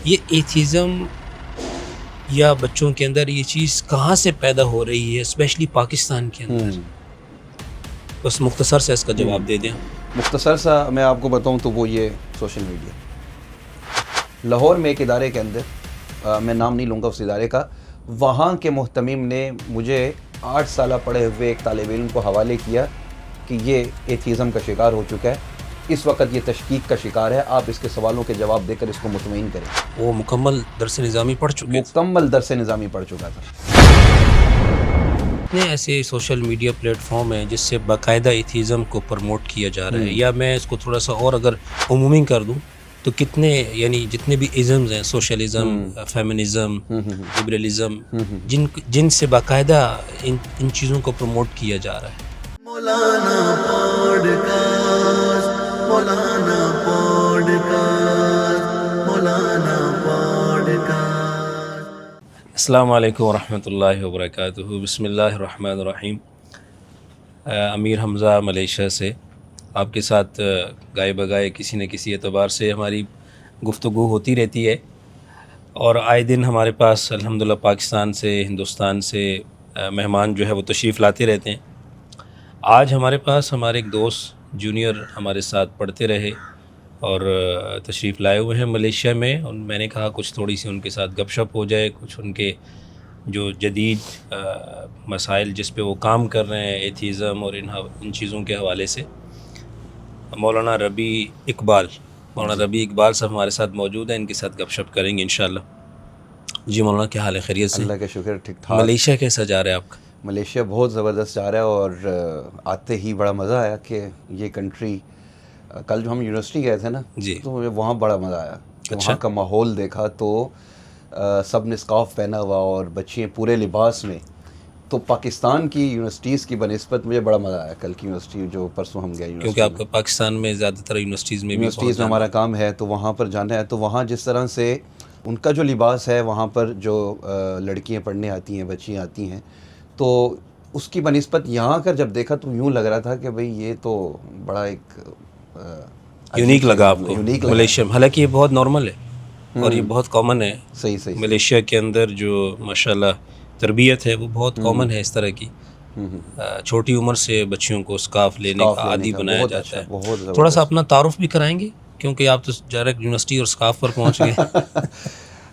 یہ ایتھیزم یا بچوں کے اندر یہ چیز کہاں سے پیدا ہو رہی ہے اسپیشلی پاکستان کے اندر؟ بس مختصر سے اس کا جواب دے دیں. مختصر سا میں آپ کو بتاؤں تو وہ یہ سوشل میڈیا. لاہور میں ایک ادارے کے اندر، میں نام نہیں لوں گا اس ادارے کا، وہاں کے محتمم نے مجھے 8 سالہ پڑھے ہوئے ایک طالب علم کو حوالے کیا کہ یہ ایتھیزم کا شکار ہو چکا ہے، اس وقت یہ تشکیک کا شکار ہے، آپ اس کے سوالوں کے جواب دے کر اس کو مطمئن کریں. وہ مکمل درس نظامی پڑھ چکے، مکمل درس نظامی پڑھ چکا تھا. کتنے ایسے سوشل میڈیا پلیٹ فارم ہیں جس سے باقاعدہ ایتھیزم کو پروموٹ کیا جا رہا ہے؟ یا میں اس کو تھوڑا سا اور اگر عمومی کر دوں تو کتنے، یعنی جتنے بھی ازمز ہیں، سوشلزم، فیمنزم، لبرلزم، جن سے باقاعدہ ان چیزوں کو پروموٹ کیا جا رہا ہے. مولانا پوڈکاسٹ، مولانا پوڈکاسٹ، مولانا پوڈکاسٹ. السلام علیکم ورحمۃ اللہ وبرکاتہ. بسم اللہ الرحمن الرحیم. امیر حمزہ ملیشیا سے آپ کے ساتھ گائے بگائے کسی نہ کسی اعتبار سے ہماری گفتگو ہوتی رہتی ہے، اور آئے دن ہمارے پاس الحمدللہ پاکستان سے، ہندوستان سے مہمان جو ہے وہ تشریف لاتے رہتے ہیں. آج ہمارے پاس ہمارے ایک دوست جونیئر ہمارے ساتھ پڑھتے رہے اور تشریف لائے ہوئے ہیں ملیشیا میں، اور میں نے کہا کچھ تھوڑی سی ان کے ساتھ گپ شپ ہو جائے، کچھ ان کے جو جدید مسائل جس پہ وہ کام کر رہے ہیں ایتھیزم اور ان چیزوں کے حوالے سے. مولانا ربیع اقبال صاحب ہمارے ساتھ موجود ہیں، ان کے ساتھ گپ شپ کریں گے انشاءاللہ. جی مولانا، کیا حال ہے؟ خیریت سے؟ اللہ کا شکر، ٹھیک ٹھاک. ملیشیا کیسا جا رہا ہے آپ کا؟ ملیشیا بہت زبردست جا رہا ہے، اور آتے ہی بڑا مزہ آیا کہ یہ کنٹری، کل جو ہم یونیورسٹی گئے تھے نا، جی، تو مجھے وہاں بڑا مزہ آیا. وہاں کا ماحول دیکھا تو سب نے اسکارف پہنا ہوا اور بچیاں پورے لباس میں. تو پاکستان کی یونیورسٹیز کی بنسبت مجھے بڑا مزہ آیا کل کی یونیورسٹی جو پرسوں ہم گئے. کیونکہ آپ کا پاکستان میں زیادہ تر یونیورسٹیز میں ہمارا کام ہے، تو وہاں پر جانا ہے. تو وہاں جس طرح سے ان کا جو لباس ہے، وہاں پر جو لڑکیاں پڑھنے آتی ہیں، بچیاں آتی ہیں، تو اس کی بنسبت یہاں کر جب دیکھا تو یوں لگ رہا تھا کہ بھئی یہ تو بڑا ایک یونیک لگا آپ کو ملیشیا میں. حالانکہ یہ بہت نارمل ہے اور یہ بہت کامن ہے. صحیح ملیشیا کے اندر جو ماشاءاللہ تربیت ہے وہ بہت کامن ہے اس طرح کی. چھوٹی عمر سے بچیوں کو اسکارف لینے کا عادی بنایا جاتا ہے. تھوڑا سا اپنا تعارف بھی کرائیں گے کیونکہ آپ تو ڈائریکٹ یونیورسٹی اور اسکارف پر پہنچ گئے.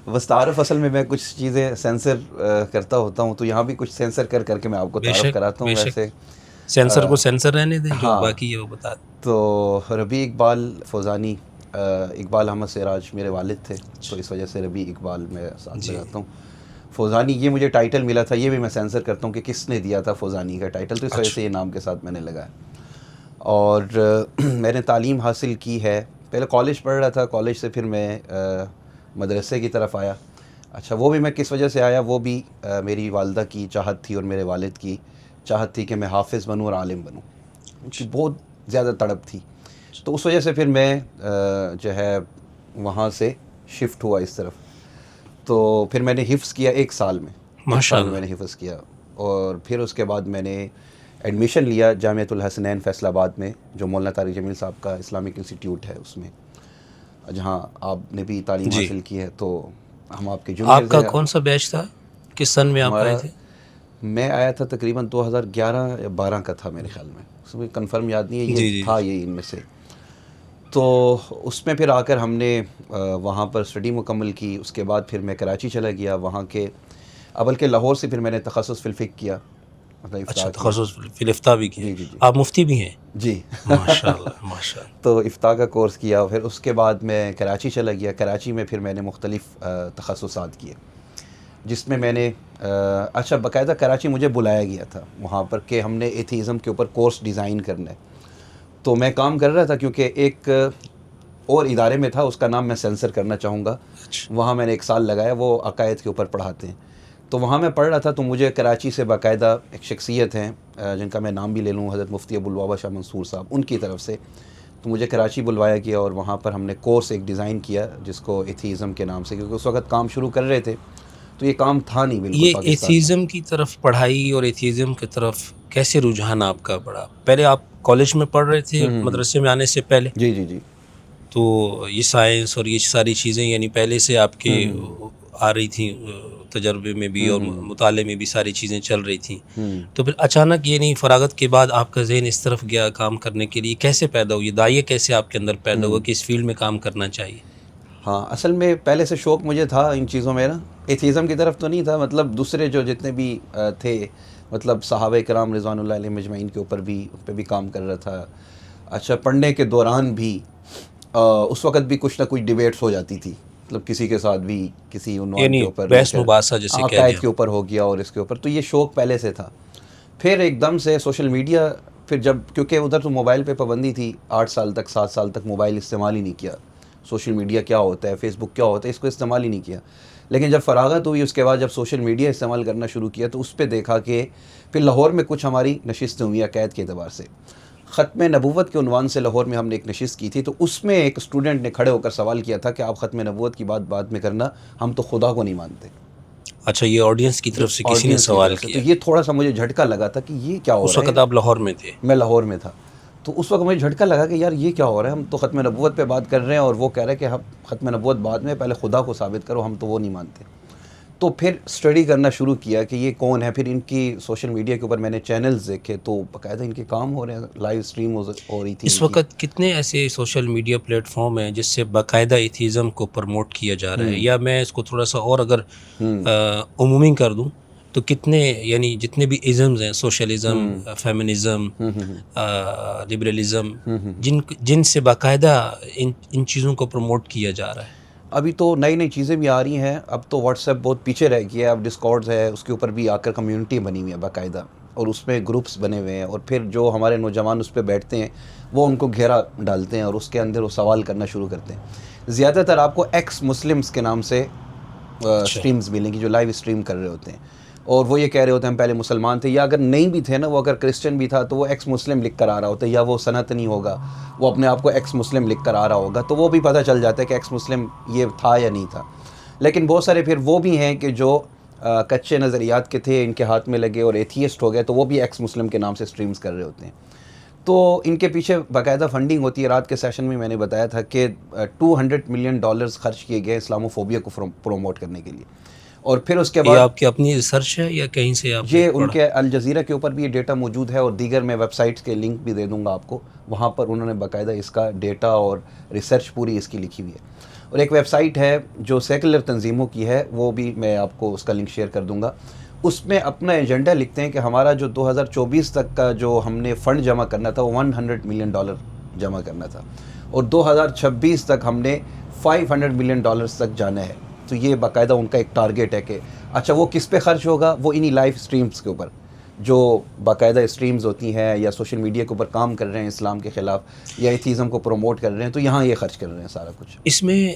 بس تعارف اصل میں کچھ چیزیں سینسر کرتا ہوتا ہوں، تو یہاں بھی کچھ سینسر کر کے میں آپ کو تعارف کراتا ہوں. ویسے سینسر کو سینسر رہنے دیں، جو باقی ہے وہ بتا دیں. تو ربیع اقبال فوزانی، اقبال احمد سراج میرے والد تھے، تو اس وجہ سے ربیع اقبال میں ساتھ لگاتا ہوں. فوزانی یہ مجھے ٹائٹل ملا تھا، یہ بھی میں سینسر کرتا ہوں کہ کس نے دیا تھا فوزانی کا ٹائٹل، تو اس وجہ سے یہ نام کے ساتھ میں نے لگایا. اور میں نے تعلیم حاصل کی ہے، پہلے کالج پڑھ رہا تھا، کالج سے پھر میں مدرسے کی طرف آیا. اچھا، وہ بھی میں کس وجہ سے آیا، وہ بھی میری والدہ کی چاہت تھی اور میرے والد کی چاہت تھی کہ میں حافظ بنوں اور عالم بنوں. ان کی بہت زیادہ تڑپ تھی، تو اس وجہ سے پھر میں جو ہے وہاں سے شفٹ ہوا اس طرف. تو پھر میں نے حفظ کیا 1 سال میں، ماشاءاللہ میں نے حفظ کیا. اور پھر اس کے بعد میں نے ایڈمیشن لیا جامعۃ الحسنین فیصل آباد میں، جو مولانا طارق جمیل صاحب کا اسلامک انسٹیٹیوٹ ہے، اس میں جہاں آپ نے بھی تعلیم حاصل کی ہے. تو ہم آپ کے جونیئر. آپ کا کون سا بیچ تھا؟ کس سن میں آپ آئے تھے؟ میں آیا تھا تقریباً 2011 یا 12 کا تھا میرے خیال میں، اس میں کنفرم یاد نہیں ہے، یہ تھا یہ ان میں سے. تو اس میں پھر آ کر ہم نے وہاں پر اسٹڈی مکمل کی. اس کے بعد پھر میں کراچی چلا گیا، وہاں کے اول کے لاہور سے پھر میں نے تخصص فی الفقہ کیا. اچھا، تخصص فی الافتاء بھی کیا. جی. آپ مفتی بھی ہیں؟ جی ماشاءاللہ ماشاءاللہ. تو افتاء کا کورس کیا. پھر اس کے بعد میں کراچی چلا گیا. کراچی میں پھر میں نے مختلف تخصصات کیے، جس میں میں نے اچھا باقاعدہ کراچی مجھے بلایا گیا تھا وہاں پر کہ ہم نے ایتھیزم کے اوپر کورس ڈیزائن کرنا ہے. تو میں کام کر رہا تھا کیونکہ ایک اور ادارے میں تھا، اس کا نام میں سینسر کرنا چاہوں گا. وہاں میں نے 1 سال لگایا، وہ عقائد کے اوپر پڑھاتے ہیں. تو وہاں میں پڑھ رہا تھا، تو مجھے کراچی سے باقاعدہ ایک شخصیت ہیں جن کا میں نام بھی لے لوں، حضرت مفتی ابو الوابا شاہ منصور صاحب، ان کی طرف سے تو مجھے کراچی بلوایا گیا. اور وہاں پر ہم نے کورس ایک ڈیزائن کیا جس کو ایتھیزم کے نام سے، کیونکہ اس وقت کام شروع کر رہے تھے تو یہ کام تھا نہیں بالکل. یہ ایتھیزم کی طرف پڑھائی اور ایتھیزم کی طرف کیسے رجحان آپ کا بڑھا؟ پہلے آپ کالج میں پڑھ رہے تھے مدرسے میں آنے سے پہلے؟ جی. تو یہ سائنس اور یہ ساری چیزیں یعنی پہلے سے آپ کے آ رہی تھیں تجربے میں بھی اور مطالعے میں بھی ساری چیزیں چل رہی تھیں. تو پھر اچانک یہ نہیں فراغت کے بعد آپ کا ذہن اس طرف گیا کام کرنے کے لیے، کیسے پیدا ہوئی داعیہ کیسے آپ کے اندر پیدا ہوا کہ اس فیلڈ میں کام کرنا چاہیے؟ ہاں اصل میں پہلے سے شوق مجھے تھا ان چیزوں میں نا، ایتھیزم کی طرف تو نہیں تھا، مطلب دوسرے جو جتنے بھی تھے مطلب صحابہ کرام رضوان اللہ علیہم اجمعین کے اوپر بھی ان پہ بھی کام کر رہا تھا. اچھا پڑھنے کے دوران بھی اس وقت بھی کچھ نہ کچھ ڈیبیٹس ہو جاتی تھی، مطلب کسی کے ساتھ بھی کسی عنوان یعنی کے اوپر بحث مباحثہ جیسے کہہ عقائد دیا کے اوپر ہو گیا اور اس کے اوپر، تو یہ شوق پہلے سے تھا. پھر ایک دم سے سوشل میڈیا، پھر جب کیونکہ ادھر تو موبائل پہ پابندی تھی، 8 سال تک 7 سال تک موبائل استعمال ہی نہیں کیا. سوشل میڈیا کیا ہوتا ہے، فیس بک کیا ہوتا ہے، اس کو استعمال ہی نہیں کیا. لیکن جب فراغت ہوئی اس کے بعد جب سوشل میڈیا استعمال کرنا شروع کیا تو اس پہ دیکھا کہ پھر لاہور میں کچھ ہماری نشستیں ہوئی عقائد کے اعتبار سے. ختم نبوت کے عنوان سے لاہور میں ہم نے ایک نشست کی تھی، تو اس میں ایک اسٹوڈنٹ نے کھڑے ہو کر سوال کیا تھا کہ آپ ختم نبوت کی بات بعد میں کرنا، ہم تو خدا کو نہیں مانتے. اچھا یہ آڈینس کی طرف سے کسی نے سوال کیا. تو یہ تھوڑا سا مجھے جھٹکا لگا تھا کہ یہ کیا ہو رہا ہے. اس وقت آپ لاہور میں تھے؟ میں لاہور میں تھا. تو اس وقت مجھے جھٹکا لگا کہ یار یہ کیا ہو رہا ہے، ہم تو ختم نبوت پہ بات کر رہے ہیں اور وہ کہہ رہے ہیں کہ ہم ختم نبوت بعد میں، پہلے خدا کو ثابت کرو، ہم تو وہ نہیں مانتے. تو پھر اسٹڈی کرنا شروع کیا کہ یہ کون ہے. پھر ان کی سوشل میڈیا کے اوپر میں نے چینلز دیکھے تو باقاعدہ ان کے کام ہو رہے ہیں، لائیو اسٹریم ہو رہی تھی. اس وقت کتنے ایسے سوشل میڈیا پلیٹ فارم ہیں جس سے باقاعدہ ایتھیزم کو پروموٹ کیا جا رہا ہے؟ یا میں اس کو تھوڑا سا اور اگر عمومی کر دوں تو کتنے یعنی جتنے بھی ازمز ہیں، سوشلزم، فیمنزم، لبرلزم، جن سے باقاعدہ ان چیزوں کو پروموٹ کیا جا رہا ہے؟ ابھی تو نئی نئی چیزیں بھی آ رہی ہیں. اب تو واٹس ایپ بہت پیچھے رہ گیا ہے، اب ڈسکارڈز ہے، اس کے اوپر بھی آ کر کمیونٹی بنی ہوئی ہے باقاعدہ، اور اس میں گروپس بنے ہوئے ہیں. اور پھر جو ہمارے نوجوان اس پہ بیٹھتے ہیں وہ ان کو گھیرا ڈالتے ہیں اور اس کے اندر وہ سوال کرنا شروع کرتے ہیں. زیادہ تر آپ کو ایکس مسلمس کے نام سے اسٹریمز ملیں گی جو لائیو اسٹریم کر رہے ہوتے ہیں، اور وہ یہ کہہ رہے ہوتے ہیں ہم پہلے مسلمان تھے، یا اگر نہیں بھی تھے نا، وہ اگر کرسچن بھی تھا تو وہ ایکس مسلم لکھ کر آ رہا ہوتا ہے، یا وہ سنتنی ہوگا وہ اپنے آپ کو ایکس مسلم لکھ کر آ رہا ہوگا، تو وہ بھی پتہ چل جاتا ہے کہ ایکس مسلم یہ تھا یا نہیں تھا. لیکن بہت سارے پھر وہ بھی ہیں کہ جو کچے نظریات کے تھے، ان کے ہاتھ میں لگے اور ایتھیسٹ ہو گئے، تو وہ بھی ایکس مسلم کے نام سے اسٹریمز کر رہے ہوتے ہیں. تو ان کے پیچھے باقاعدہ فنڈنگ ہوتی ہے. رات کے سیشن میں نے بتایا تھا کہ $200 ملین خرچ کیے گئے اسلاموفوبیا کو پروموٹ کرنے کے لیے. اور پھر اس کے بعد یہ آپ کی اپنی ریسرچ ہے یا کہیں سے آپ یہ ان کے الجزیرہ کے اوپر بھی یہ ڈیٹا موجود ہے، اور دیگر میں ویب سائٹس کے لنک بھی دے دوں گا آپ کو، وہاں پر انہوں نے باقاعدہ اس کا ڈیٹا اور ریسرچ پوری اس کی لکھی ہوئی ہے. اور ایک ویب سائٹ ہے جو سیکولر تنظیموں کی ہے، وہ بھی میں آپ کو اس کا لنک شیئر کر دوں گا. اس میں اپنا ایجنڈا لکھتے ہیں کہ ہمارا جو 2024 تک کا جو ہم نے فنڈ جمع کرنا تھا وہ $100 ملین جمع کرنا تھا، اور 2026 تک ہم نے $500 ملین تک جانا ہے. تو یہ باقاعدہ ان کا ایک ٹارگیٹ ہے کہ اچھا وہ کس پہ خرچ ہوگا، وہ انہی لائیو اسٹریمز کے اوپر جو باقاعدہ اسٹریمز ہوتی ہیں، یا سوشل میڈیا کے اوپر کام کر رہے ہیں اسلام کے خلاف، یا ایتھیزم کو پروموٹ کر رہے ہیں، تو یہاں یہ خرچ کر رہے ہیں سارا کچھ. اس میں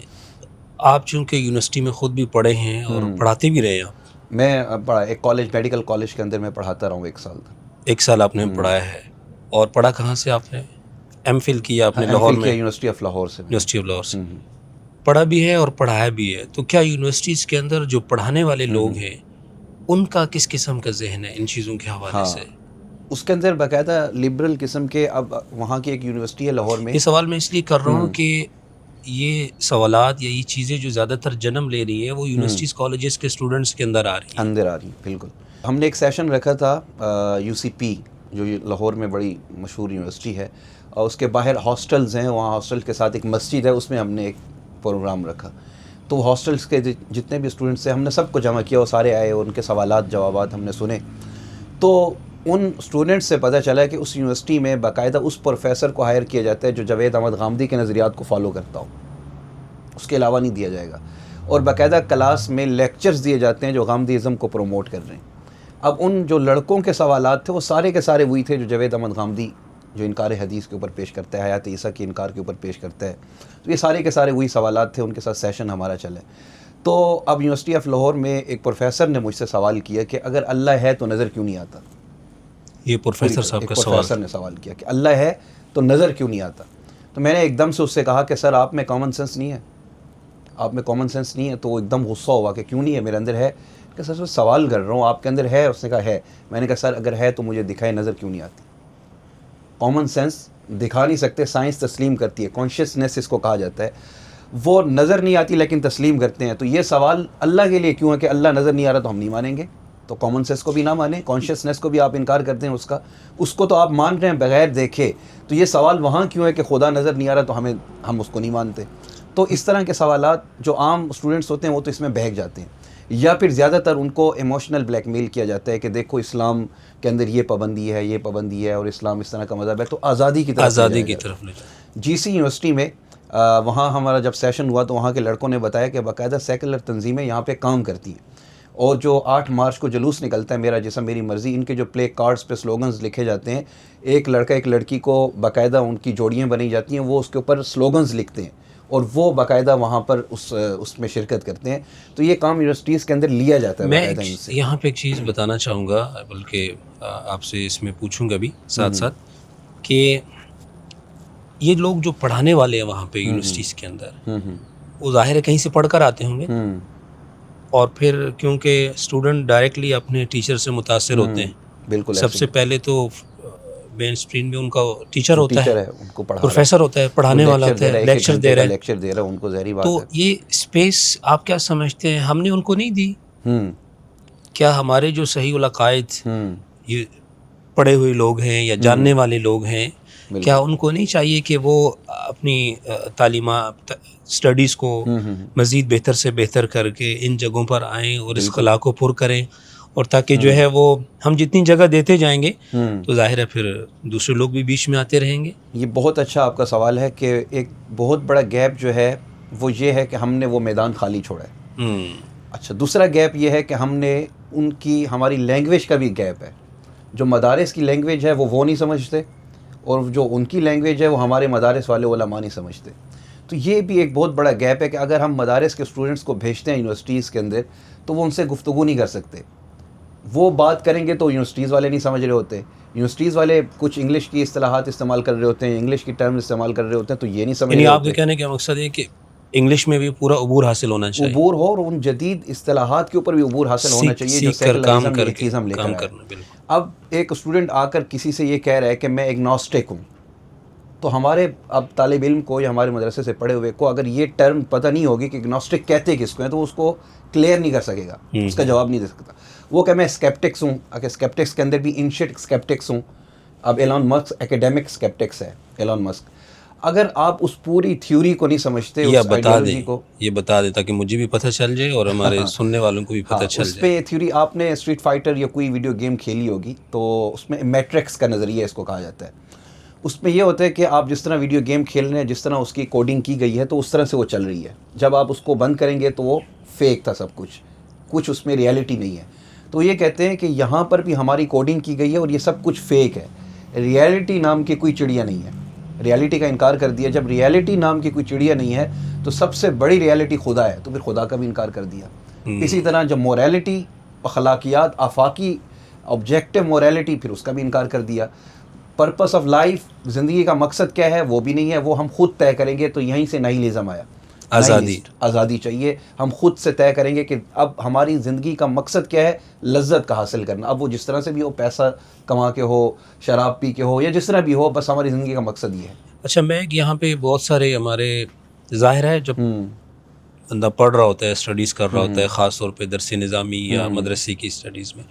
آپ چونکہ یونیورسٹی میں خود بھی پڑھے ہیں اور پڑھاتے بھی رہے ہیں؟ میں ایک کالج، میڈیکل کالج کے اندر میں پڑھاتا رہا ہوں 1 سال تک. 1 سال آپ نے پڑھایا ہے. اور پڑھا کہاں سے آپ نے؟ ایم فل کیا آپ نے لاہور میں؟ یونیورسٹی آف لاہور سے. یونیورسٹی آف لاہور سے پڑھا بھی ہے اور پڑھایا بھی ہے. تو کیا یونیورسٹیز کے اندر جو پڑھانے والے لوگ ہیں ان کا کس قسم کا ذہن ہے ان چیزوں کے حوالے سے؟ اس کے اندر باقاعدہ لبرل قسم کے، اب وہاں کی ایک یونیورسٹی ہے لاہور میں. یہ سوال میں اس لیے کر رہا ہوں کہ یہ سوالات یا یہ چیزیں جو زیادہ تر جنم لے رہی ہیں وہ یونیورسٹیز کالجز کے اسٹوڈنٹس کے اندر آ رہی ہیں. بالکل. ہم نے ایک سیشن رکھا تھا UCP جو لاہور میں بڑی مشہور یونیورسٹی ہے، اور اس کے باہر ہاسٹلز ہیں، وہاں ہاسٹل کے ساتھ ایک مسجد ہے، اس میں ہم نے ایک پروگرام رکھا. تو ہاسٹلس کے جتنے بھی اسٹوڈنٹس تھے ہم نے سب کو جمع کیا، وہ سارے آئے، ان کے سوالات جوابات ہم نے سنے. تو ان اسٹوڈنٹس سے پتہ چلا کہ اس یونیورسٹی میں باقاعدہ اس پروفیسر کو ہائر کیا جاتا ہے جو جاوید احمد غامدی کے نظریات کو فالو کرتا ہو، اس کے علاوہ نہیں دیا جائے گا. اور باقاعدہ کلاس میں لیکچرز دیے جاتے ہیں جو غامدیزم کو پروموٹ کر رہے ہیں. اب ان جو لڑکوں کے سوالات تھے وہ سارے کے سارے وہی تھے جو جاوید احمد غامدی جو انکار حدیث کے اوپر پیش کرتا ہے، حیات عیسیٰ کے انکار کے اوپر پیش کرتا ہے. تو یہ سارے کے سارے وہی سوالات تھے، ان کے ساتھ سیشن ہمارا چلا ہے. تو اب یونیورسٹی آف لاہور میں ایک پروفیسر نے مجھ سے سوال کیا کہ اگر اللہ ہے تو نظر کیوں نہیں آتا. یہ پروفیسر صاحب کا سوال، پروفیسر نے سوال کیا کہ اللہ ہے تو نظر کیوں نہیں آتا. تو میں نے ایک دم سے اس سے کہا کہ سر آپ میں کامن سینس نہیں ہے، آپ میں کامن سینس نہیں ہے. تو وہ ایک دم غصہ ہوا کہ کیوں نہیں ہے، میرے اندر ہے. کہ سر سوال کر رہا ہوں، آپ کے اندر ہے. اس نے کہا ہے. میں نے کہا سر اگر ہے تو مجھے دکھائے نظر کیوں نہیں آتی. کامن سینس دکھا نہیں سکتے، سائنس تسلیم کرتی ہے، کانشیسنیس اس کو کہا جاتا ہے، وہ نظر نہیں آتی لیکن تسلیم کرتے ہیں. تو یہ سوال اللہ کے لیے کیوں ہے کہ اللہ نظر نہیں آ رہا تو ہم نہیں مانیں گے؟ تو کامن سینس کو بھی نہ مانیں، کانشیسنیس کو بھی آپ انکار کرتے ہیں اس کو تو آپ مان رہے ہیں بغیر دیکھے. تو یہ سوال وہاں کیوں ہے کہ خدا نظر نہیں آ رہا تو ہم اس کو نہیں مانتے؟ تو اس طرح کے سوالات جو عام اسٹوڈنٹس ہوتے ہیں وہ تو اس میں بہک جاتے ہیں. یا پھر زیادہ تر ان کو ایموشنل بلیک میل کیا جاتا ہے کہ دیکھو اسلام کے اندر یہ پابندی ہے، یہ پابندی ہے، اور اسلام اس طرح کا مذہب ہے، تو آزادی کی طرف لے جی سی یونیورسٹی میں وہاں ہمارا جب سیشن ہوا تو وہاں کے لڑکوں نے بتایا کہ باقاعدہ سیکولر تنظیمیں یہاں پہ کام کرتی ہیں، اور جو 8 مارچ کو جلوس نکلتا ہے میرا جسم میری مرضی، ان کے جو پلے کارڈز پہ سلوگنز لکھے جاتے ہیں، ایک لڑکا ایک لڑکی کو باقاعدہ ان کی جوڑیاں بنی جاتی ہیں، وہ اس کے اوپر سلوگنز لکھتے ہیں اور وہ باقاعدہ وہاں پر اس میں شرکت کرتے ہیں. تو یہ کام یونیورسٹیز کے اندر لیا جاتا ہے باقاعدہ ان سے. یہاں پہ ایک چیز بتانا چاہوں گا، بلکہ آپ سے اس میں پوچھوں گا بھی ساتھ ساتھ، کہ یہ لوگ جو پڑھانے والے ہیں وہاں پہ یونیورسٹیز کے اندر، وہ ظاہر ہے کہیں سے پڑھ کر آتے ہوں گے، اور پھر کیونکہ اسٹوڈنٹ ڈائریکٹلی اپنے ٹیچر سے متاثر ہوتے ہیں. بالکل سب سے پہلے تو مین اسٹریم میں ان کا ٹیچر ہوتا ہے، ان کو پروفیسر ہوتا ہے، پڑھانے والا ہوتا ہے، لیکچر دے رہا ہے ان کو، ظاہری بات ہے. تو یہ اسپیس آپ کیا سمجھتے ہیں ہم نے ان کو نہیں دی؟ کیا ہمارے جو صحیح العقائد یہ پڑھے ہوئے لوگ ہیں یا جاننے والے لوگ ہیں، کیا ان کو نہیں چاہیے کہ وہ اپنی تعلیمات اسٹڈیز کو مزید بہتر سے بہتر کر کے ان جگہوں پر آئیں اور اس خلا کو پر کریں، اور تاکہ جو ہے وہ ہم جتنی جگہ دیتے جائیں گے تو ظاہر ہے پھر دوسرے لوگ بھی بیچ میں آتے رہیں گے؟ یہ بہت اچھا آپ کا سوال ہے کہ ایک بہت بڑا گیپ جو ہے وہ یہ ہے کہ ہم نے وہ میدان خالی چھوڑا ہے. اچھا، دوسرا گیپ یہ ہے کہ ہم نے ہماری لینگویج کا بھی گیپ ہے. جو مدارس کی لینگویج ہے وہ نہیں سمجھتے، اور جو ان کی لینگویج ہے وہ ہمارے مدارس والے علماء نہیں سمجھتے. تو یہ بھی ایک بہت بڑا گیپ ہے کہ اگر ہم مدارس کے اسٹوڈنٹس کو بھیجتے ہیں یونیورسٹیز کے اندر تو وہ ان سے گفتگو نہیں کر سکتے. وہ بات کریں گے تو یونیورسٹیز والے نہیں سمجھ رہے ہوتے، یونیورسٹیز والے کچھ انگلش کی اصطلاحات استعمال کر رہے ہوتے ہیں، انگلش کی ٹرم استعمال کر رہے ہوتے ہیں، تو یہ نہیں سمجھ رہے آپ ہوتے. کے کہنے کا مقصد ہے کہ انگلش میں بھی پورا عبور حاصل ہونا چاہیے، عبور ہو، اور ان جدید اصطلاحات کے اوپر بھی عبور حاصل ہونا چاہیے جو سیکولرزم ایتھیزم لے کر آئے. اب ایک اسٹوڈنٹ آ کر کسی سے یہ کہہ رہا ہے کہ میں ایگنوسٹک ہوں، تو ہمارے اب طالب علم کو یا ہمارے مدرسے سے پڑھے ہوئے کو اگر یہ ٹرم پتہ نہیں ہوگی کہ ایگنوسٹک کہتے کس کو ہیں تو اس کو کلیئر نہیں کر سکے گا، اس کا جواب نہیں دے سکتا. وہ کہ میں اسکیپٹکس ہوں، اگر اسکیپٹکس کے اندر بھی انشیٹ اسکیپٹکس ہوں. اب ایلون مسک ایکیڈیمک اسکیپٹکس ہے. ایلون مسک اگر آپ اس پوری تھیوری کو نہیں سمجھتے، اس آئیڈیالوجی کو، یہ بتا دے تاکہ مجھے بھی پتہ چل جائے اور ہمارے سننے والوں کو بھی پتہ چل جائے. اس پہ تھیوری آپ نے اسٹریٹ فائٹر یا کوئی ویڈیو گیم کھیلی ہوگی تو اس میں میٹرکس کا نظریہ اس کو کہا جاتا ہے. اس میں یہ ہوتا ہے کہ آپ جس طرح ویڈیو گیم کھیل رہے ہیں، جس طرح اس کی کوڈنگ کی گئی ہے تو اس طرح سے وہ چل رہی ہے. جب آپ اس کو بند کریں گے تو وہ فیک تھا، سب کچھ اس میں ریالٹی نہیں ہے. تو یہ کہتے ہیں کہ یہاں پر بھی ہماری کوڈنگ کی گئی ہے اور یہ سب کچھ فیک ہے. ریالٹی نام کی کوئی چڑیا نہیں ہے. ریالٹی کا انکار کر دیا. جب ریالٹی نام کی کوئی چڑیا نہیں ہے تو سب سے بڑی ریالٹی خدا ہے، تو پھر خدا کا بھی انکار کر دیا. اسی طرح جب موریلٹی، اخلاقیات، آفاقی آبجیکٹیو موریلٹی، پھر اس کا بھی انکار کر دیا. پرپس آف لائف، زندگی کا مقصد کیا ہے، وہ بھی نہیں ہے، وہ ہم خود طے کریں گے. تو یہیں سے نہیلزم آیا، آزادی چاہیے. ہم خود سے طے کریں گے کہ اب ہماری زندگی کا مقصد کیا ہے، لذت کا حاصل کرنا. اب وہ جس طرح سے بھی ہو، پیسہ کما کے ہو، شراب پی کے ہو، یا جس طرح بھی ہو، بس ہماری زندگی کا مقصد یہ ہے. اچھا، میں یہاں پہ بہت سارے ہمارے ظاہر ہے جب بندہ پڑھ رہا ہوتا ہے، اسٹڈیز کر رہا ہوتا ہے، خاص طور پہ درس نظامی یا مدرسے کی اسٹڈیز میں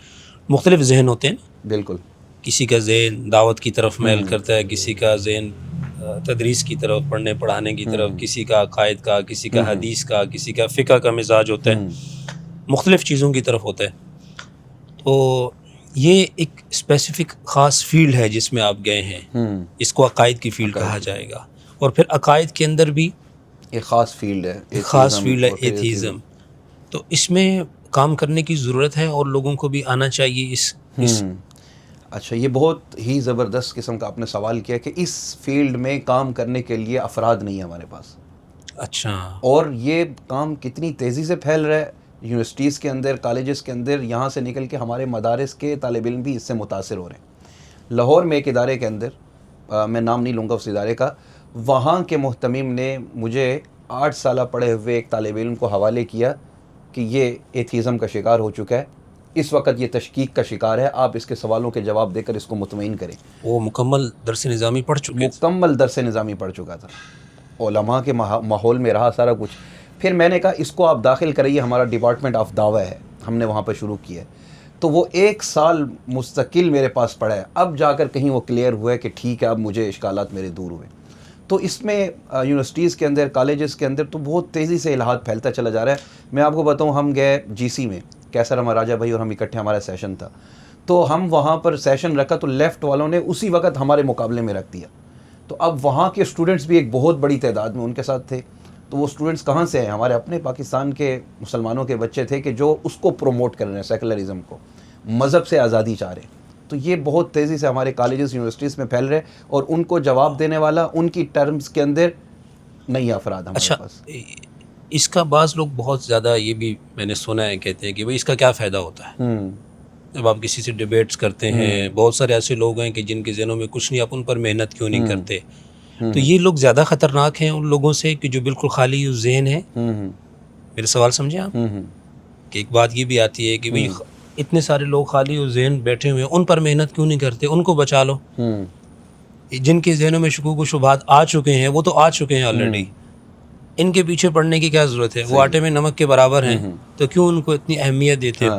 مختلف ذہن ہوتے ہیں. بالکل. کسی کا ذہن دعوت کی طرف میل کرتا ہے، کسی کا ذہن تدریس کی طرف، پڑھنے پڑھانے کی طرف، کسی کا عقائد کا، کسی کا حدیث کا، کسی کا فقہ کا مزاج ہوتا ہے، مختلف چیزوں کی طرف ہوتا ہے. تو یہ ایک اسپیسیفک خاص فیلڈ ہے جس میں آپ گئے ہیں، اس کو عقائد کی فیلڈ کہا جائے گا. اور پھر عقائد کے اندر بھی ایک خاص فیلڈ ہے، خاص فیلڈ ہے ایتھیزم. تو اس میں کام کرنے کی ضرورت ہے اور لوگوں کو بھی آنا چاہیے اس اچھا، یہ بہت ہی زبردست قسم کا آپ نے سوال کیا کہ اس فیلڈ میں کام کرنے کے لیے افراد نہیں ہے ہمارے پاس. اچھا. اور یہ کام کتنی تیزی سے پھیل رہا ہے یونیورسٹیز کے اندر، کالجز کے اندر، یہاں سے نکل کے ہمارے مدارس کے طالب علم بھی اس سے متاثر ہو رہے ہیں. لاہور میں ایک ادارے کے اندر، میں نام نہیں لوں گا اس ادارے کا، وہاں کے محتمم نے مجھے 8 سالہ پڑھے ہوئے ایک طالب علم کو حوالے کیا کہ یہ ایتھیزم کا شکار ہو چکا ہے اس وقت یہ تشکیک کا شکار ہے، آپ اس کے سوالوں کے جواب دے کر اس کو مطمئن کریں. وہ مکمل درس نظامی پڑھ چکے، مکمل درس نظامی پڑھ چکا تھا، علماء کے ماحول میں رہا سارا کچھ. پھر میں نے کہا اس کو آپ داخل کرائیے، ہمارا ڈپارٹمنٹ آف دعویٰ ہے، ہم نے وہاں پہ شروع کیا ہے. تو وہ 1 سال مستقل میرے پاس پڑھا ہے، اب جا کر کہیں وہ کلیئر ہوا ہے کہ ٹھیک ہے اب مجھے اشکالات میرے دور ہوئے. تو اس میں یونیورسٹیز کے اندر، کالجز کے اندر تو بہت تیزی سے الہاد پھیلتا چلا جا رہا ہے. میں آپ کو بتاؤں، ہم گئے جی سی میں، کیسر احمد راجہ بھائی اور ہم اکٹھے، ہمارا سیشن تھا، تو ہم وہاں پر سیشن رکھا تو لیفٹ والوں نے اسی وقت ہمارے مقابلے میں رکھ دیا. تو اب وہاں کے اسٹوڈنٹس بھی ایک بہت بڑی تعداد میں ان کے ساتھ تھے. تو وہ اسٹوڈنٹس کہاں سے ہیں؟ ہمارے اپنے پاکستان کے مسلمانوں کے بچے تھے کہ جو اس کو پروموٹ کر رہے ہیں، سیکولرزم کو، مذہب سے آزادی چاہ رہے ہیں. تو یہ بہت تیزی سے ہمارے کالجز یونیورسٹیز میں پھیل رہے ہیں، اور ان کو جواب دینے والا ان کی ٹرمز کے اندر نئی افراد ہمارے پاس. اس کا بعض لوگ بہت زیادہ یہ بھی میں نے سنا ہے، کہتے ہیں کہ بھئی اس کا کیا فائدہ ہوتا ہے جب آپ کسی سے ڈیبیٹس کرتے ہیں. بہت سارے ایسے لوگ ہیں کہ جن کے ذہنوں میں کچھ نہیں، آپ ان پر محنت کیوں نہیں کرتے. تو یہ لوگ زیادہ خطرناک ہیں ان لوگوں سے کہ جو بالکل خالی ذہن ہے. میرے سوال سمجھیں آپ، کہ ایک بات یہ بھی آتی ہے کہ بھئی اتنے سارے لوگ خالی ذہن بیٹھے ہوئے ہیں، ان پر محنت کیوں نہیں کرتے، ان کو بچا لو. جن کے ذہنوں میں شکوک و شبہات آ چکے ہیں، وہ تو آ چکے ہیں آلریڈی، ان کے پیچھے پڑنے کی کیا ضرورت ہے؟ وہ آٹے میں نمک کے برابر ہیں، تو کیوں ان کو اتنی اہمیت دیتے ہو؟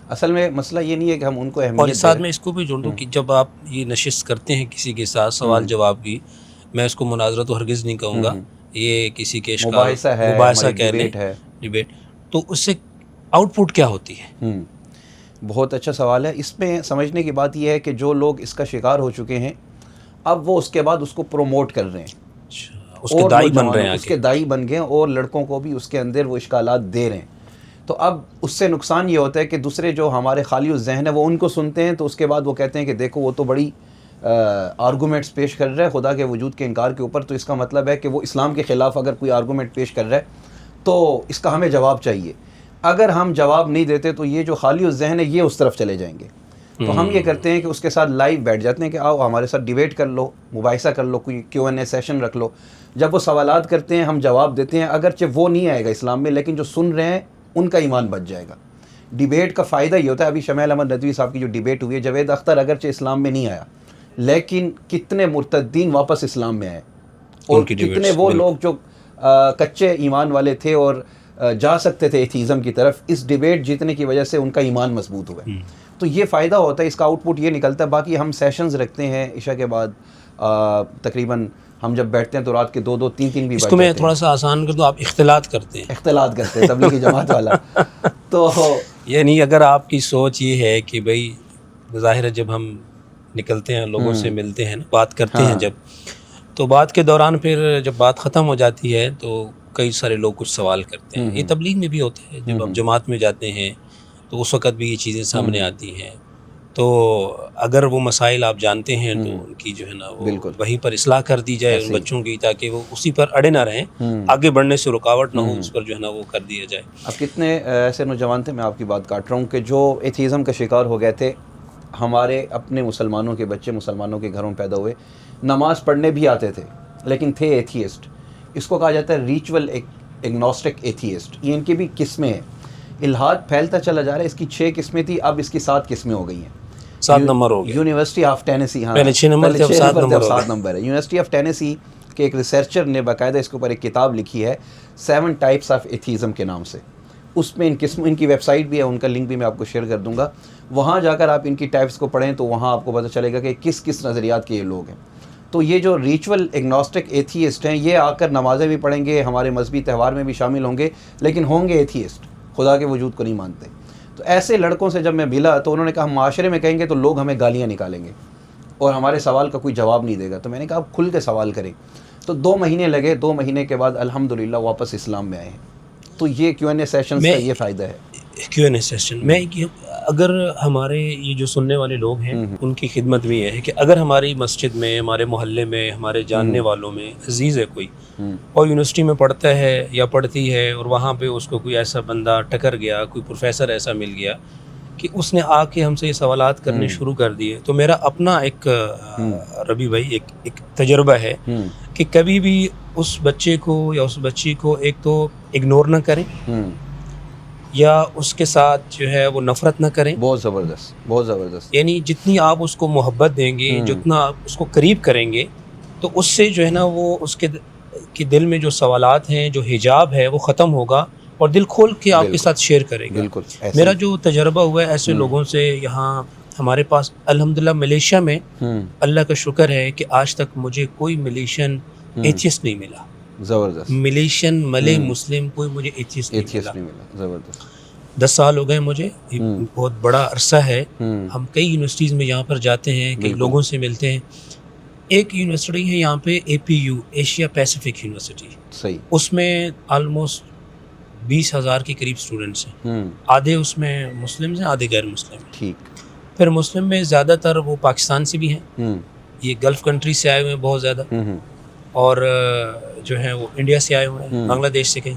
اصل میں مسئلہ یہ نہیں ہے کہ ہم ان کو اہمیت، اور اس ساتھ میں اس کو بھی جوڑ دوں کہ جب آپ یہ نشست کرتے ہیں کسی کے ساتھ سوال جواب کی، میں اس کو مناظرہ تو ہرگز نہیں کہوں گا، یہ کسی کے مباحثہ کہہ لیں، ڈیبیٹ. تو اس سے آؤٹ پٹ کیا ہوتی ہے؟ بہت اچھا سوال ہے. اس میں سمجھنے کی بات یہ ہے کہ جو لوگ اس کا شکار ہو چکے ہیں، اب وہ اس کے بعد اس کو پروموٹ کر رہے ہیں، اس کے دائی بن رہے ہیں، اس کے دائی بن گئے، اور لڑکوں کو بھی اس کے اندر وہ اشکالات دے رہے ہیں. تو اب اس سے نقصان یہ ہوتا ہے کہ دوسرے جو ہمارے خالی الذہن ہے وہ ان کو سنتے ہیں، تو اس کے بعد وہ کہتے ہیں کہ دیکھو وہ تو بڑی آرگومنٹس پیش کر رہا ہے خدا کے وجود کے انکار کے اوپر، تو اس کا مطلب ہے کہ وہ اسلام کے خلاف اگر کوئی آرگومنٹ پیش کر رہا ہے تو اس کا ہمیں جواب چاہیے. اگر ہم جواب نہیں دیتے تو یہ جو خالی الذہن ہے یہ اس طرف چلے جائیں گے. تو ہم یہ کرتے ہیں کہ اس کے ساتھ لائیو بیٹھ جاتے ہیں کہ آؤ ہمارے ساتھ ڈیبیٹ کر لو، مباحثہ کر لو، کوئی Q&A سیشن رکھ لو. جب وہ سوالات کرتے ہیں ہم جواب دیتے ہیں، اگرچہ وہ نہیں آئے گا اسلام میں، لیکن جو سن رہے ہیں ان کا ایمان بچ جائے گا. ڈیبیٹ کا فائدہ یہ ہوتا ہے، ابھی شمائل احمد ندوی صاحب کی جو ڈیبیٹ ہوئی ہے، جاوید اختر اگرچہ اسلام میں نہیں آیا، لیکن کتنے مرتدین واپس اسلام میں آئے، اور کتنے وہ لوگ جو کچے ایمان والے تھے اور جا سکتے تھے ایتھیزم کی طرف، اس ڈیبیٹ جیتنے کی وجہ سے ان کا ایمان مضبوط ہوا ہے. تو یہ فائدہ ہوتا ہے، اس کا آؤٹ پٹ یہ نکلتا ہے. باقی ہم سیشنز رکھتے ہیں عشاء کے بعد، تقریباً ہم جب بیٹھتے ہیں تو رات کے 2-2 3-3 بھی. اس کو میں تھوڑا سا آسان کر دوں، آپ اختلاط کرتے ہیں. اختلاط کرتے ہیں، تبلیغی جماعت والا. تو یعنی اگر آپ کی سوچ یہ ہے کہ بھئی ظاہر ہے جب ہم نکلتے ہیں لوگوں سے ملتے ہیں، بات کرتے ہیں جب، تو بات کے دوران پھر جب بات ختم ہو جاتی ہے تو کئی سارے لوگ کچھ سوال کرتے ہیں. یہ تبلیغ میں بھی ہوتا ہے، جب ہم جماعت میں جاتے ہیں تو اس وقت بھی یہ چیزیں سامنے آتی ہیں. تو اگر وہ مسائل آپ جانتے ہیں تو ان کی جو ہے نا وہ وہیں پر اصلاح کر دی جائے ان بچوں کی، تاکہ وہ اسی پر اڑے نہ رہیں، آگے بڑھنے سے رکاوٹ نہ ہو، اس پر جو ہے نا وہ کر دیا جائے. اب کتنے ایسے نوجوان تھے، میں آپ کی بات کاٹ رہا ہوں، کہ جو ایتھیزم کا شکار ہو گئے تھے. ہمارے اپنے مسلمانوں کے بچے مسلمانوں کے گھروں میں پیدا ہوئے، نماز پڑھنے بھی آتے تھے لیکن تھے ایتھیسٹ. اس کو کہا جاتا ہے ریچول ایگنوسٹک ایتھیسٹ. یہ ان کی بھی قسمیں ہیں. الہاد پھیلتا چلا جا رہا ہے. اس کی 6 قسمیں تھی، اب اس کی 7 قسمیں ہو گئی ہیں. 7 نمبر ہو گیا. یونیورسٹی آف ٹینیسی، ہاں پہلے 6 نمبر تھے، اب 7 نمبر ہے. یونیورسٹی آف ٹینیسی کے ایک ریسرچر نے باقاعدہ اس کے اوپر ایک کتاب لکھی ہے 7 ٹائپس آف ایتھیزم کے نام سے. اس میں ان کی ویب سائٹ بھی ہے، ان کا لنک بھی میں آپ کو شیئر کر دوں گا. وہاں جا کر آپ ان کی ٹائپس کو پڑھیں تو وہاں آپ کو پتہ چلے گا کہ کس کس نظریات کے یہ لوگ ہیں. تو یہ جو ریچول ایگنوسٹک ایتھیسٹ ہیں، یہ آ کر نمازیں بھی پڑھیں گے، ہمارے مذہبی تہوار میں بھی شامل ہوں گے، لیکن ہوں گے ایتھیسٹ، خدا کے وجود کو نہیں مانتے. تو ایسے لڑکوں سے جب میں ملا تو انہوں نے کہا ہم معاشرے میں کہیں گے تو لوگ ہمیں گالیاں نکالیں گے اور ہمارے سوال کا کوئی جواب نہیں دے گا. تو میں نے کہا آپ کھل کے سوال کریں. تو 2 مہینے لگے، 2 مہینے کے بعد الحمدللہ واپس اسلام میں آئے ہیں. تو یہ Q&A سیشنز کا یہ فائدہ ہے. Q&A سیشن میں اگر ہمارے یہ جو سننے والے لوگ ہیں ان کی خدمت بھی یہ ہے کہ اگر ہماری مسجد میں، ہمارے محلے میں، ہمارے جاننے والوں میں عزیز ہے کوئی، اور یونیورسٹی میں پڑھتا ہے یا پڑھتی ہے، اور وہاں پہ اس کو کوئی ایسا بندہ ٹکر گیا، کوئی پروفیسر ایسا مل گیا کہ اس نے آ کے ہم سے یہ سوالات کرنے شروع کر دیے، تو میرا اپنا ایک ربی بھائی ایک تجربہ ہے کہ کبھی بھی اس بچے کو یا اس بچی کو ایک تو اگنور نہ کریں، یا اس کے ساتھ جو ہے وہ نفرت نہ کریں. بہت زبردست، بہت زبردست. یعنی جتنی آپ اس کو محبت دیں گے، جتنا آپ اس کو قریب کریں گے، تو اس سے جو ہے نا وہ اس کے دل میں جو سوالات ہیں، جو حجاب ہے وہ ختم ہوگا اور دل کھول کے آپ کے ساتھ شیئر کرے گا. بالکل. میرا جو تجربہ ہوا ہے ایسے لوگوں سے یہاں ہمارے پاس الحمدللہ ملیشیا میں، اللہ کا شکر ہے کہ آج تک مجھے کوئی ملیشین ایتھیسٹ نہیں ملا. زبردست. ملیشین ملے مسلم کوئی مجھے ایتھیسٹ نہیں ایتھیسٹ ملا. نہیں ملا. زبردست. 10 سال ہو گئے مجھے، یہ بہت بڑا عرصہ ہے. ہم کئی یونیورسٹیز میں یہاں پر جاتے ہیں، کئی لوگوں سے ملتے ہیں. ایک یونیورسٹی ہے یہاں پہ APU، ایشیا پیسیفک یونیورسٹی. صحیح. اس میں آلموسٹ 20,000 کے قریب اسٹوڈنٹس ہیں. آدھے اس میں مسلمز ہیں، آدھے غیر مسلم ہیں. ٹھیک. پھر مسلم میں زیادہ تر وہ پاکستان سے بھی ہیں، یہ گلف کنٹری سے آئے ہوئے ہیں بہت زیادہ، اور جو ہیں وہ انڈیا سے آئے ہوئے ہیں، بنگلہ دیش سے کہیں.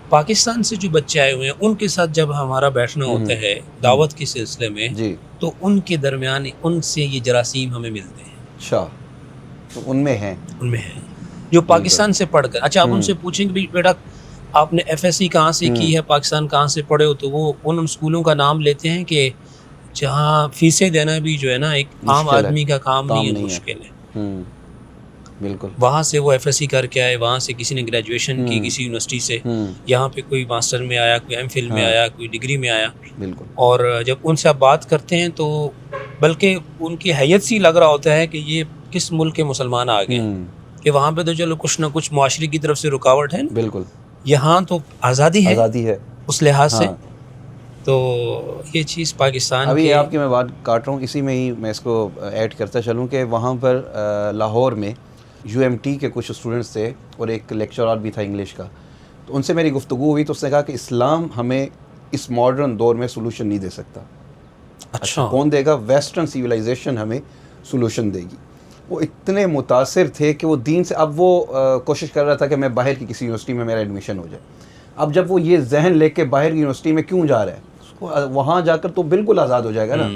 پاکستان سے جو بچے آئے ہوئے ہیں ان کے ساتھ جب ہمارا بیٹھنا ہوتا ہے دعوت کے سلسلے میں، تو ان کے درمیان ان سے یہ جراثیم ہمیں ملتے ہیں. اچھا، تو ان میں ہیں جو پاکستان سے پڑھ کر. اچھا، آپ ان سے پوچھیں کہ بیٹا آپ نے FSC کہاں سے کی ہے، پاکستان کہاں سے پڑھے ہو، تو وہ ان اسکولوں کا نام لیتے ہیں کہ جہاں فیسیں دینا بھی جو ہے نا ایک عام آدمی کا کام نہیں ہے، مشکل ہے. بالکل. وہاں سے وہ FSC کر کے آئے، وہاں سے کسی نے گریجویشن کی کسی یونیورسٹی سے، یہاں پہ کوئی ماسٹر میں آیا، کوئی MPhil میں آیا، کوئی ڈگری میں آیا. بالکل. اور جب ان سے آپ بات کرتے ہیں تو بلکہ ان کی حیثیت سی لگ رہا ہوتا ہے کہ یہ کس ملک کے مسلمان آ گئے، کہ وہاں پہ تو چلو کچھ نہ کچھ معاشرے کی طرف سے رکاوٹ ہے. بالکل. یہاں تو آزادی ہے اس لحاظ سے. تو یہ چیز پاکستان ابھی آپ کی میں بات کاٹ رہا ہوں، اسی میں ہی میں اس کو ایڈ کرتا چلوں کہ وہاں پر لاہور میں UMT کے کچھ اسٹوڈنٹس تھے اور ایک لیکچرار بھی تھا انگلش کا. تو ان سے میری گفتگو ہوئی تو اس نے کہا کہ اسلام ہمیں اس ماڈرن دور میں سولوشن نہیں دے سکتا. اچھا، کون دے گا؟ ویسٹرن سویلائزیشن ہمیں سولوشن دے گی. وہ اتنے متاثر تھے کہ وہ دین سے، اب وہ کوشش کر رہا تھا کہ میں باہر کی کسی یونیورسٹی میں میرا ایڈمیشن ہو جائے. اب جب وہ یہ ذہن لے کے باہر کی یونیورسٹی میں کیوں جا رہا ہے، اس کو وہاں جا کر تو بالکل آزاد ہو جائے گا نا.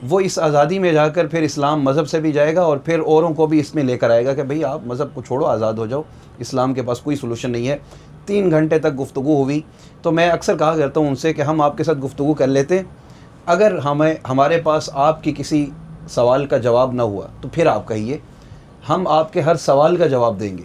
وہ اس آزادی میں جا کر پھر اسلام مذہب سے بھی جائے گا اور پھر اوروں کو بھی اس میں لے کر آئے گا کہ بھئی آپ مذہب کو چھوڑو، آزاد ہو جاؤ، اسلام کے پاس کوئی سولوشن نہیں ہے. 3 گھنٹے تک گفتگو ہوئی. تو میں اکثر کہا کرتا ہوں ان سے کہ ہم آپ کے ساتھ گفتگو کر لیتے ہیں، اگر ہمارے پاس آپ کی کسی سوال کا جواب نہ ہوا تو پھر آپ کہیے، ہم آپ کے ہر سوال کا جواب دیں گے.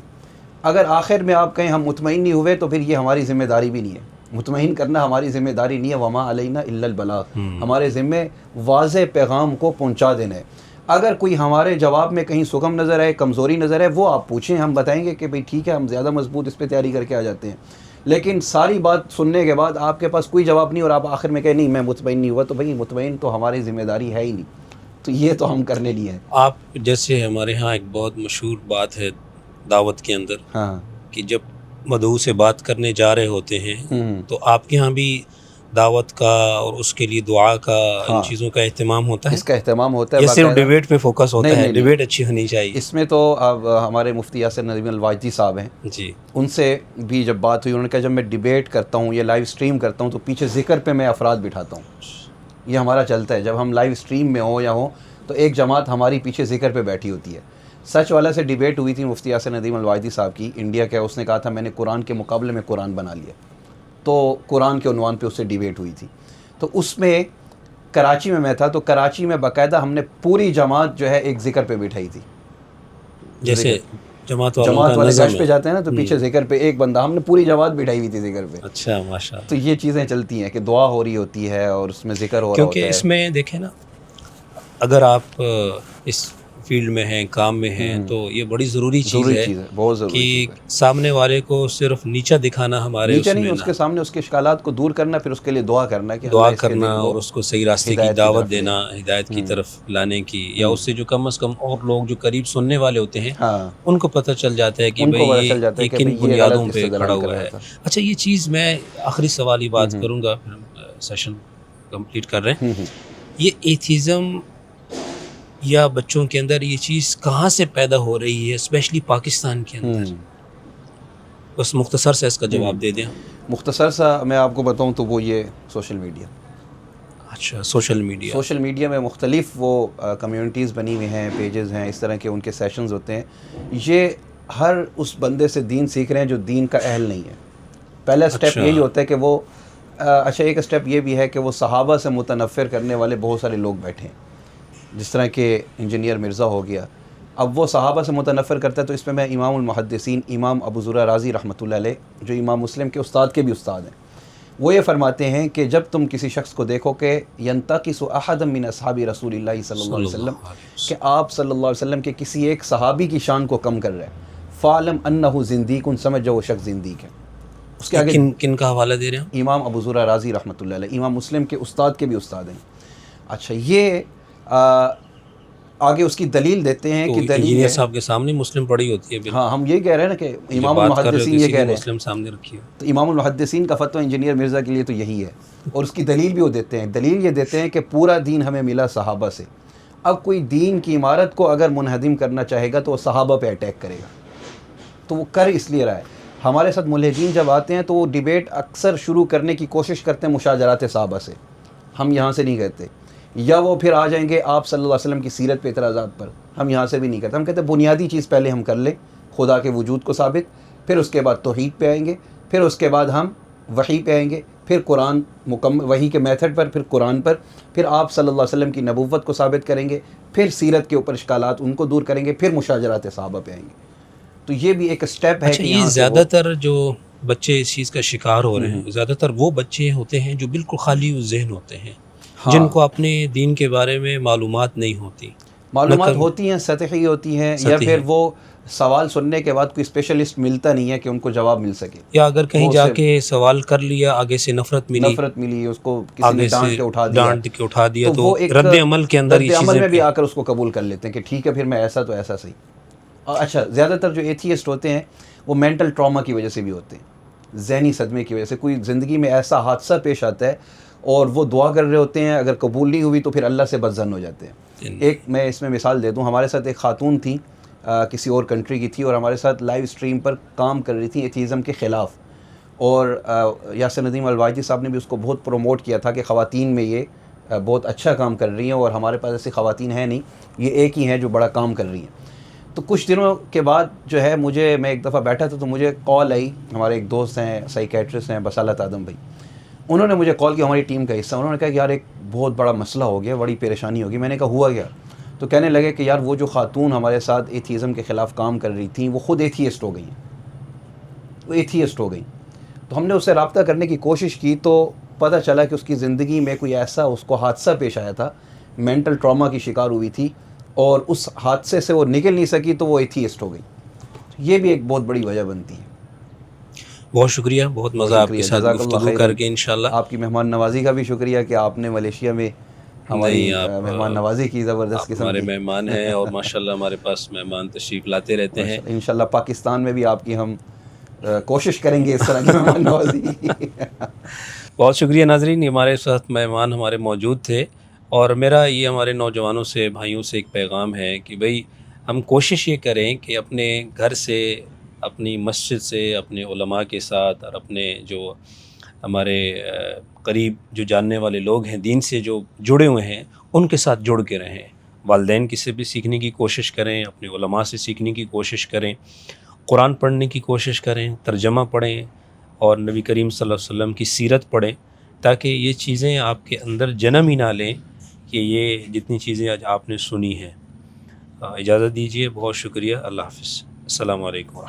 اگر آخر میں آپ کہیں ہم مطمئن نہیں ہوئے تو پھر یہ ہماری ذمہ داری بھی نہیں ہے. مطمئن کرنا ہماری ذمہ داری نہیں ہے. وما علینا الا البلاغ، ہمارے ذمہ واضح پیغام کو پہنچا دینا ہے. اگر کوئی ہمارے جواب میں کہیں سکم نظر آئے، کمزوری نظر آئے، وہ آپ پوچھیں، ہم بتائیں گے کہ بھئی ٹھیک ہے، ہم زیادہ مضبوط اس پہ تیاری کر کے آ جاتے ہیں. لیکن ساری بات سننے کے بعد آپ کے پاس کوئی جواب نہیں اور آپ آخر میں کہیں نہیں میں مطمئن نہیں ہوا، تو بھئی مطمئن تو ہماری ذمہ داری ہے ہی نہیں. تو یہ تو ہم کرنے لیے ہیں. آپ جیسے ہمارے ہاں ایک بہت مشہور بات ہے دعوت کے اندر، ہاں، کہ جب مدعو سے بات کرنے جا رہے ہوتے ہیں تو آپ کے ہاں بھی دعوت کا اور اس کے لیے دعا کا، ان چیزوں کا اہتمام ہوتا ہے؟ اس کا اہتمام ہوتا ہے. یہ صرف ڈیبیٹ پہ فوکس ہوتا ہے؟ ڈیبیٹ اچھی ہونی چاہیے. اس میں تو اب ہمارے مفتی یاسر ندیم الواجدی صاحب ہیں جی، ان سے بھی جب بات ہوئی، انہوں نے کہا جب میں ڈیبیٹ کرتا ہوں یا لائیو سٹریم کرتا ہوں تو پیچھے ذکر پہ میں افراد بٹھاتا ہوں. یہ ہمارا چلتا ہے، جب ہم لائیو سٹریم میں ہوں یا ہوں تو ایک جماعت ہماری پیچھے ذکر پہ بیٹھی ہوتی ہے. سچ والا سے ڈیبیٹ ہوئی تھی مفتی یاسر ندیم الواجدی صاحب کی، انڈیا کے. اس نے کہا تھا میں نے قرآن کے مقابلے میں قرآن بنا لیا. تو قرآن کے عنوان پہ اس سے ڈیبیٹ ہوئی تھی. تو اس میں کراچی میں میں تھا، تو کراچی میں باقاعدہ ہم نے پوری جماعت جو ہے ایک ذکر پہ بٹھائی تھی. جیسے جماعت والے گشت پہ جاتے ہیں نا تو پیچھے ذکر پہ ایک بندہ، ہم نے پوری جماعت بٹھائی ہوئی تھی ذکر پہ. اچھا، ماشاء اللہ. تو یہ چیزیں چلتی ہیں کہ دعا ہو رہی ہوتی ہے اور اس میں ذکر ہو رہا ہوتا ہے. کیونکہ اس میں دیکھیں نا، اگر آپ اس فیلڈ میں ہیں، کام میں ہیں، تو یہ بڑی ضروری چیز ہے بہت ضروری کہ سامنے والے کو صرف نیچا دکھانا، ہمارے نیچا نہیں، اس کے سامنے اس کے اشکالات کو دور کرنا، پھر اس کے لیے دعا کرنا، کہ دعا کرنا اور اس کو صحیح راستے کی دعوت دینا، ہدایت کی طرف لانے کی، یا اس سے جو کم از کم اور لوگ جو قریب سننے والے ہوتے ہیں ان کو پتہ چل جاتا ہے کہ بھئی یہ کن بنیادوں پہ کھڑا ہوا ہے. اچھا، یہ چیز میں آخری سوال ہی بات کروں گا، پھر ہم سیشن کمپلیٹ کر رہے ہیں. یہ ایتھیزم یا بچوں کے اندر یہ چیز کہاں سے پیدا ہو رہی ہے، اسپیشلی پاکستان کے اندر؟ بس مختصر سے اس کا جواب دے دیں. مختصر سا میں آپ کو بتاؤں تو وہ یہ سوشل میڈیا. اچھا، سوشل میڈیا میں مختلف وہ کمیونٹیز بنی ہوئی ہیں، پیجز ہیں، اس طرح کے ان کے سیشنز ہوتے ہیں. یہ ہر اس بندے سے دین سیکھ رہے ہیں جو دین کا اہل نہیں ہے. پہلا سٹیپ یہی ہوتا ہے کہ وہ اچھا ایک اسٹیپ یہ بھی ہے کہ وہ صحابہ سے متنفر کرنے والے بہت سارے لوگ بیٹھے ہیں، جس طرح کہ انجینئر مرزا ہو گیا. اب وہ صحابہ سے متنفر کرتا ہے، تو اس میں میں امام المحدثین امام ابو زرع رازی رحمۃ اللہ علیہ، جو امام مسلم کے استاد کے بھی استاد ہیں، وہ یہ فرماتے ہیں کہ جب تم کسی شخص کو دیکھو کہ ینتقص احدا من اصحاب رسول اللہ صلی اللہ علیہ وسلم، کہ آپ صلی اللہ علیہ وسلم کے کسی ایک صحابی کی شان کو کم کر رہا ہے، فعلم انہ زندیق، سمجھ جاؤ وہ شخص زندیق ہے. اس کے آگے کن کا حوالہ دے رہے ہیں؟ امام ابو زرع رازی رحمۃ اللہ علیہ، امام مسلم کے استاد کے بھی استاد ہیں. اچھا یہ آگے اس کی دلیل دیتے ہیں کہ دلیل انجینئر صاحب کے سامنے مسلم پڑھی ہوتی ہے. ہاں ہم یہ کہہ رہے ہیں نا کہ امام المحدثین یہ کہہ رہے ہیں، مسلم سامنے رکھی ہے. تو امام المحدثین کا فتویٰ انجینئر مرزا کے لیے تو یہی ہے، اور اس کی دلیل بھی وہ دیتے ہیں. دلیل یہ دیتے ہیں کہ پورا دین ہمیں ملا صحابہ سے. اب کوئی دین کی عمارت کو اگر منہدم کرنا چاہے گا تو وہ صحابہ پہ اٹیک کرے گا، تو وہ کر اس لیے رہا ہے. ہمارے ساتھ ملحدین جب آتے ہیں تو وہ ڈیبیٹ اکثر شروع کرنے کی کوشش کرتے ہیں مشاجرات صحابہ سے. ہم یہاں سے نہیں کہتے، یا وہ پھر آ جائیں گے آپ صلی اللہ علیہ وسلم کی سیرت پہ اعتراضات پر. ہم یہاں سے بھی نہیں کرتے. ہم کہتے ہیں بنیادی چیز پہلے ہم کر لیں، خدا کے وجود کو ثابت، پھر اس کے بعد توحید پہ آئیں گے، پھر اس کے بعد ہم وحی پہ آئیں گے، پھر قرآن مکمل وحی کے میتھڈ پر، پھر قرآن پر، پھر آپ صلی اللہ علیہ وسلم کی نبوت کو ثابت کریں گے، پھر سیرت کے اوپر اشکالات ان کو دور کریں گے، پھر مشاجرات صحابہ پہ آئیں گے. تو یہ بھی ایک اسٹیپ ہے. اچھا یہ زیادہ تر جو بچے اس چیز کا شکار ہو رہے ہیں، زیادہ تر وہ بچے ہوتے ہیں جو بالکل خالی ذہن ہوتے ہیں، جن کو اپنے دین کے بارے میں معلومات نہیں ہوتی. معلومات ہوتی ہیں، سطحی ہوتی ہیں، یا پھر وہ سوال سننے کے بعد کوئی اسپیشلسٹ ملتا نہیں ہے کہ ان کو جواب مل سکے، یا اگر کہیں جا کے سوال کر لیا آگے سے نفرت ملی، اس کو کسی نے ڈانٹ کے اٹھا دیا، تو رد عمل کے اندر رد عمل میں بھی آ کر اس کو قبول کر لیتے ہیں کہ ٹھیک ہے پھر میں ایسا تو ایسا صحیح. اچھا زیادہ تر جو ایتھیسٹ ہوتے ہیں وہ مینٹل ٹراما کی وجہ سے بھی ہوتے ہیں، ذہنی صدمے کی وجہ سے. کوئی زندگی میں ایسا حادثہ پیش آتا ہے اور وہ دعا کر رہے ہوتے ہیں، اگر قبول نہیں ہوئی تو پھر اللہ سے بدظن ہو جاتے ہیں. ایک میں اس میں مثال دے دوں، ہمارے ساتھ ایک خاتون تھی، کسی اور کنٹری کی تھی، اور ہمارے ساتھ لائیو اسٹریم پر کام کر رہی تھی ایتھیزم کے خلاف. اور یاسر ندیم الواجدی صاحب نے بھی اس کو بہت پروموٹ کیا تھا کہ خواتین میں یہ بہت اچھا کام کر رہی ہیں، اور ہمارے پاس ایسی خواتین ہیں نہیں، یہ ایک ہی ہیں جو بڑا کام کر رہی ہیں. تو کچھ دنوں کے بعد جو ہے میں ایک دفعہ بیٹھا تھا تو مجھے کال آئی. ہمارے ایک دوست ہیں سائیکیٹرسٹ ہیں بصالت آدم بھائی، انہوں نے مجھے کال کیا، ہماری ٹیم کا حصہ. انہوں نے کہا کہ یار ایک بہت بڑا مسئلہ ہو گیا، بڑی پریشانی ہوگی. میں نے کہا ہوا گیا؟ تو کہنے لگے کہ یار وہ جو خاتون ہمارے ساتھ ایتھیزم کے خلاف کام کر رہی تھیں وہ خود ایتھیسٹ ہو گئی ہیں، وہ ایتھیسٹ ہو گئی. تو ہم نے اس سے رابطہ کرنے کی کوشش کی تو پتہ چلا کہ اس کی زندگی میں کوئی ایسا اس کو حادثہ پیش آیا تھا، مینٹل ٹراما کی شکار ہوئی تھی، اور اس حادثے سے وہ نکل نہیں سکی تو وہ ایتھیسٹ ہو گئی. یہ بھی ایک بہت بڑی وجہ بنتی ہے. بہت شکریہ، بہت مزہ آپ کے ساتھ گفتگو کر کے. انشاءاللہ آپ کی مہمان نوازی کا بھی شکریہ کہ آپ نے ملیشیا میں ہماری مہمان نوازی کی، زبردست قسم کی. ہمارے مہمان ہیں اور ماشاءاللہ ہمارے پاس مہمان تشریف لاتے رہتے ہیں. انشاءاللہ پاکستان میں بھی آپ کی ہم کوشش کریں گے اس طرح کی مہمان نوازی. بہت شکریہ ناظرین، ہمارے ساتھ مہمان ہمارے موجود تھے، اور میرا یہ ہمارے نوجوانوں سے بھائیوں سے ایک پیغام ہے کہ بھئی ہم کوشش یہ کریں کہ اپنے گھر سے، اپنی مسجد سے، اپنے علماء کے ساتھ، اور اپنے جو ہمارے قریب جو جاننے والے لوگ ہیں، دین سے جو جڑے ہوئے ہیں، ان کے ساتھ جڑ کے رہیں. والدین کی سے بھی سیکھنے کی کوشش کریں، اپنے علماء سے سیکھنے کی کوشش کریں، قرآن پڑھنے کی کوشش کریں، ترجمہ پڑھیں، اور نبی کریم صلی اللہ علیہ وسلم کی سیرت پڑھیں، تاکہ یہ چیزیں آپ کے اندر جنم ہی نہ لیں کہ یہ جتنی چیزیں آج آپ نے سنی ہیں. اجازت دیجیے، بہت شکریہ، اللہ حافظ، السلام علیکم ورحمۃ اللہ.